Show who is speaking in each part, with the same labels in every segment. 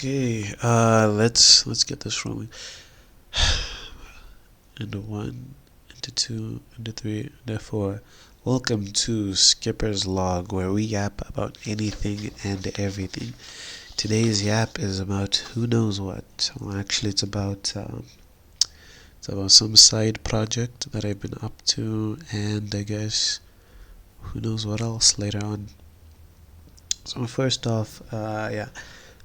Speaker 1: Okay, let's get this rolling. Into one, into two, into three, into four. Welcome to Skipper's Log, where we yap about anything and everything. Today's yap is about who knows what. Well, actually, it's about some side project that I've been up to, and I guess who knows what else later on. So first off, yeah,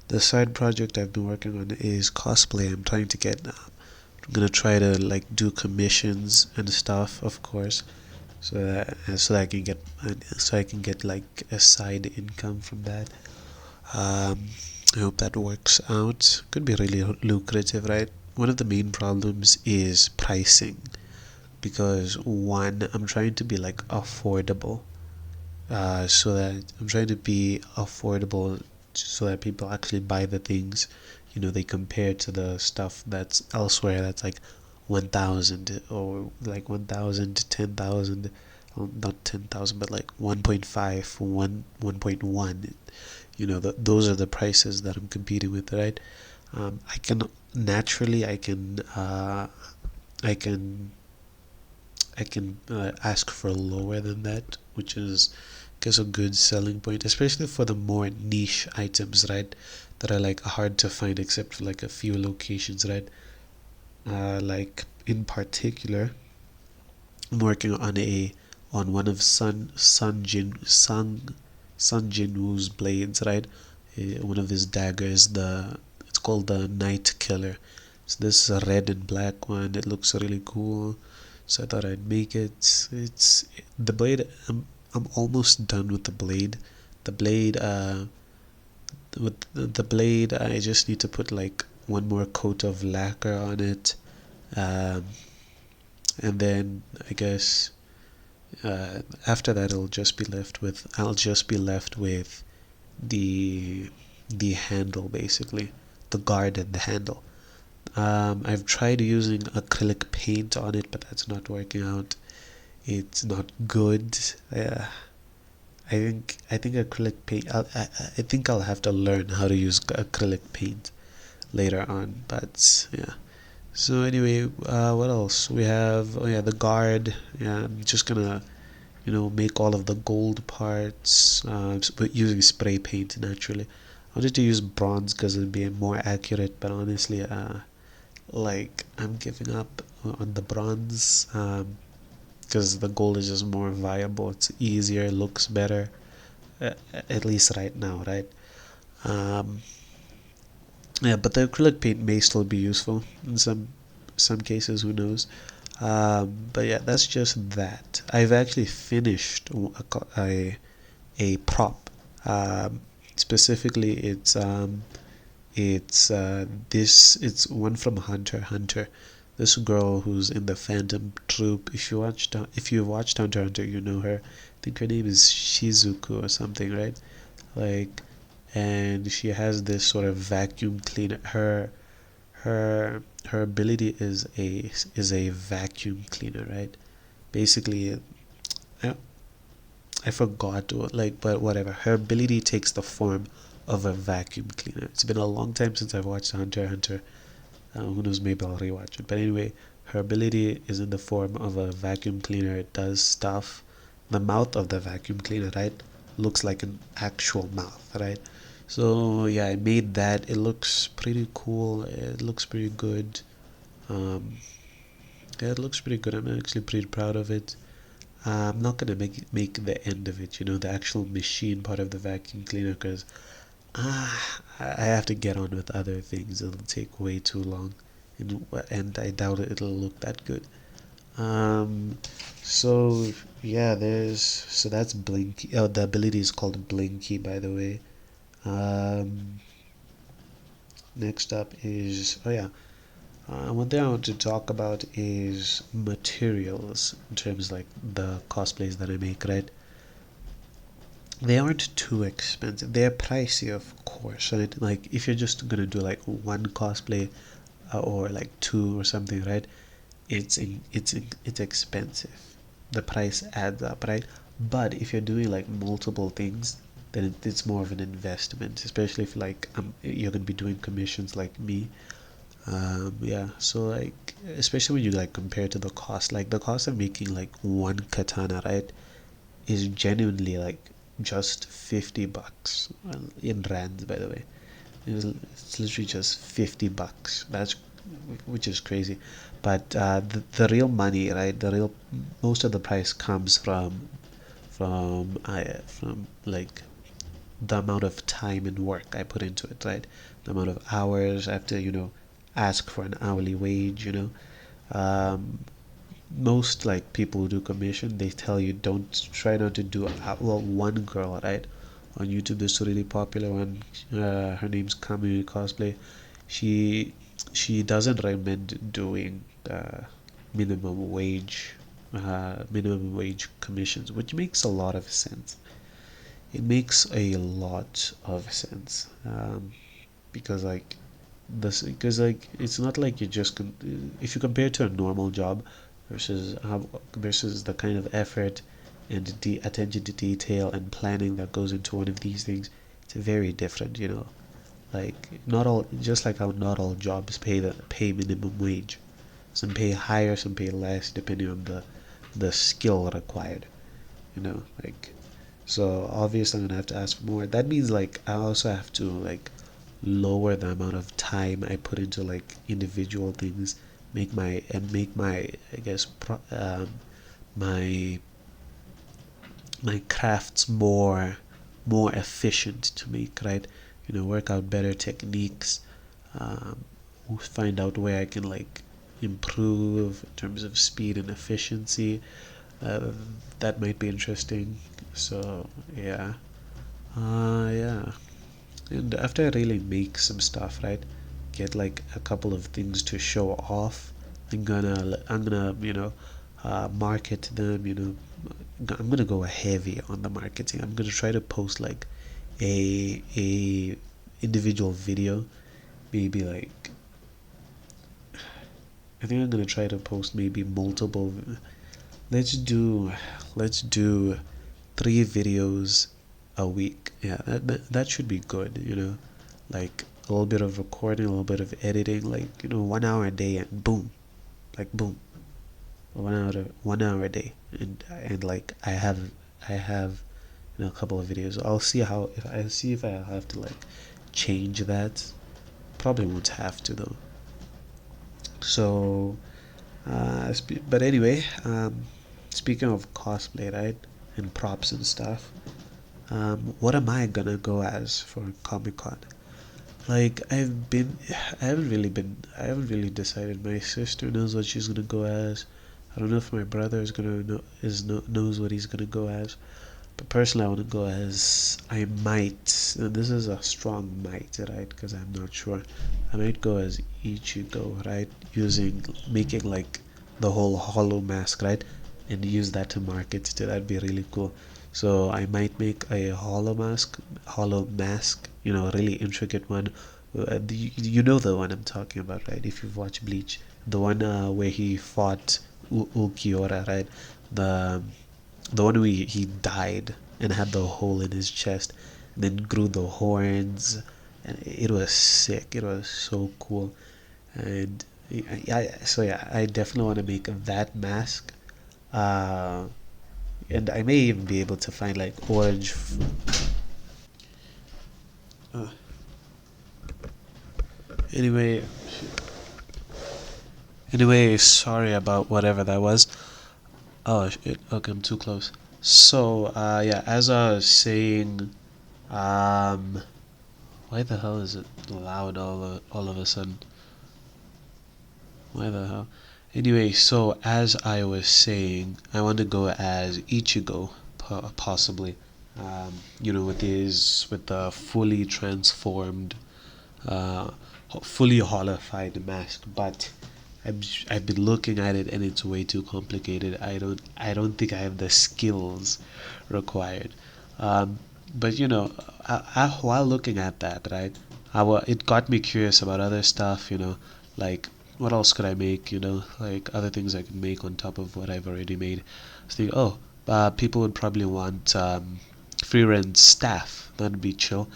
Speaker 1: the side project I've been working on is cosplay. I'm trying to get I'm gonna try to like do commissions and stuff, of course, so I can get like a side income from that. Um, I hope that works out. Could be really lucrative, right? One of the main problems is pricing because one, I'm trying to be like affordable, so that I'm trying to be affordable so that people actually buy the things, they compare to the stuff that's elsewhere that's like 1,000 or like 1,000 to 10,000, well, not 10,000 but like 1.5 1.1. Those are the prices that I'm competing with, right? I can naturally I can ask for lower than that, which is, I guess, a good selling point, especially for the more niche items, right? That are like hard to find except for like a few locations, right? Like in particular, I'm working on one of Sun Jinwoo's blades, right? One of his daggers. It's called the Night Killer. So this is a red and black one. It looks really cool. So I thought I'd make it. It's the blade. I'm almost done with the blade. The blade. With the blade, I just need to put like one more coat of lacquer on it, um, and then I guess after that I'll just be left with the the handle, basically the guard and the handle. I've tried using acrylic paint on it, but that's not working out. It's not good. I think acrylic paint. I think I'll have to learn how to use acrylic paint later on. But yeah. So anyway, what else we have? Oh yeah, the guard. Yeah, I'm just gonna make all of the gold parts, but using spray paint naturally. I wanted to use bronze because it'd be more accurate, but honestly, like I'm giving up on the bronze, because the gold is just more viable. It's easier, looks better, at least right now, right? Um, yeah, but the acrylic paint may still be useful in some cases. Who knows? But yeah, that's just that. I've actually finished a prop. Um, Specifically, it's one from Hunter x Hunter. This girl who's in the Phantom Troop. If you watched Hunter x Hunter, you know her. I think her name is Shizuku or something, right? Like, and she has this sort of vacuum cleaner. Her ability is a vacuum cleaner, right? Basically, I, I forgot like, but whatever. Her ability takes the form of a vacuum cleaner. It's been a long time since I've watched Hunter x Hunter. Who knows? Maybe I'll rewatch it. But anyway, her ability is in the form of a vacuum cleaner. It does stuff. The mouth of the vacuum cleaner, right, looks like an actual mouth, right? So yeah, I made that. It looks pretty cool. It looks pretty good. Um, yeah, it looks pretty good. I'm actually pretty proud of it. I'm not gonna make the end of it, the actual machine part of the vacuum cleaner, because I have to get on with other things. It'll take way too long, and I doubt it'll look that good. Um, so yeah, that's Blinky. Oh, the ability is called Blinky, by the way. Um, Next up is, oh yeah, one thing I want to talk about is materials in terms like the cosplays that I make, right? They aren't too expensive. They're pricey, of course. Right? Like if you're just gonna do like one cosplay, or like two or something, right? It's expensive. The price adds up, right? But if you're doing like multiple things, then it's more of an investment, especially if like you're gonna be doing commissions like me. Yeah, so like especially when you like compare to the cost, like the cost of making like one katana, right, is genuinely like just 50 bucks in rands, by the way. It's literally just 50 bucks. That's which is crazy. But the real money, right? The real most of the price comes from like the amount of time and work I put into it, right? The amount of hours I have to, ask for an hourly wage, Um, most like people who do commission, they tell you don't try not to do well. One girl, right, on YouTube, this really popular one, her name's Kamui Cosplay. She she doesn't recommend doing minimum wage minimum wage commissions, which makes a lot of sense. It makes a lot of sense, because like this because like it's not like you just if you compare it to a normal job versus the kind of effort and attention to detail and planning that goes into one of these things, it's very different, like not all, just like how not all jobs pay minimum wage. Some pay higher, some pay less, depending on the skill required, like, so obviously I'm gonna have to ask for more. That means like I also have to like lower the amount of time I put into like individual things, make my I guess my my crafts more efficient to make, right? Work out better techniques, um, find out where I can like improve in terms of speed and efficiency. uh, that might be interesting. So yeah, yeah. And after I really make some stuff, right, get like a couple of things to show off, I'm gonna market them. I'm gonna go heavy on the marketing. I'm gonna try to post like a individual video, maybe like I think I'm gonna try to post maybe multiple. Let's do let's do 3 videos a week. Yeah, that should be good. Like a little bit of recording, a little bit of editing, like 1 hour a day, and boom, like boom, 1 hour a day, and like I have a couple of videos. I'll see how if I see if I have to like change that. Probably won't have to though. So, but anyway, speaking of cosplay, right, and props and stuff, what am I gonna go as for Comic Con? Like I haven't really decided. My sister knows what she's gonna go as. I don't know if my brother is gonna knows what he's gonna go as. But personally, I want to go as I might. And this is a strong might, right? Because I'm not sure. I might go as Ichigo, right? Making like the whole hollow mask, right? And use that to market to. That'd be really cool. So I might make a hollow mask, really intricate one. You know the one I'm talking about, right? If you've watched Bleach, the one where he fought Ulquiorra, right? The the one where he died and had the hole in his chest, and then grew the horns, and it was sick. It was so cool, and yeah, so yeah, I definitely want to make that mask. Uh, and I may even be able to find like orange. Uh, anyway, sorry about whatever that was. Oh shit! Okay, I'm too close. So, yeah, as I was saying, um, why the hell is it loud all of a sudden? Why the hell? Anyway, so as I was saying, I want to go as Ichigo, possibly. With the fully transformed, uh, fully holified mask. But I've been looking at it and it's way too complicated. I don't think I have the skills required. Um, but while looking at that, right, it got me curious about other stuff. Like what else could I make? Like other things I could make on top of what I've already made. So think, oh, people would probably want free rent staff. That'd be chill.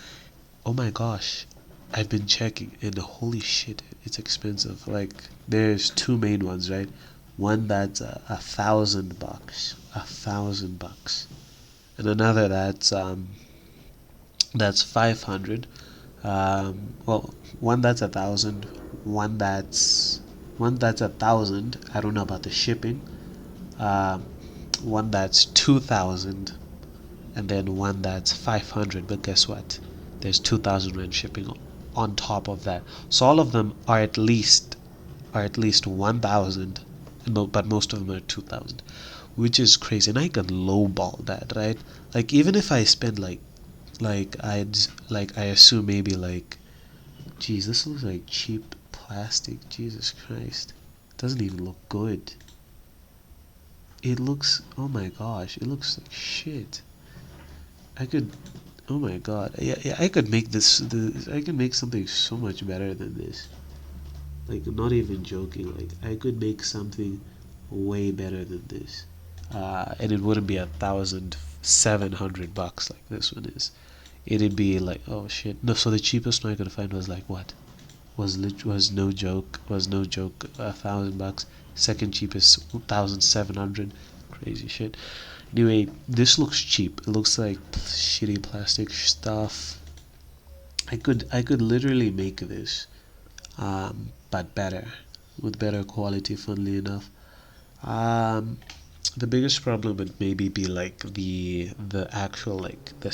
Speaker 1: Oh my gosh, I've been checking and holy shit, it's expensive. Like there's two main ones, right? One that's $1,000, $1,000, and another that's 500. Well, one that's 1,000, one that's 1,000. I don't know about the shipping. Um, one that's 2,000, and then one that's 500. But guess what? There's 2,000 rand shipping on top of that. So all of them are at least 1,000, but most of them are 2,000, which is crazy. And I can lowball that, right? Like even if I spend I assume maybe like, geez, this looks like cheap plastic. Jesus Christ, it doesn't even look good. It looks, oh my gosh, it looks like shit. I could, oh my god, yeah, I could make I could make something so much better than this. Like, not even joking. Like, I could make something way better than this, and it wouldn't be $1,700 like this one is. It'd be like, oh shit. No, so the cheapest one I could find was like what? Was no joke, $1,000. Second cheapest, 1,700. Crazy shit. Anyway, this looks cheap. It looks like shitty plastic stuff. I could literally make this, but better, with better quality. Funnily enough, the biggest problem would maybe be like the actual, like the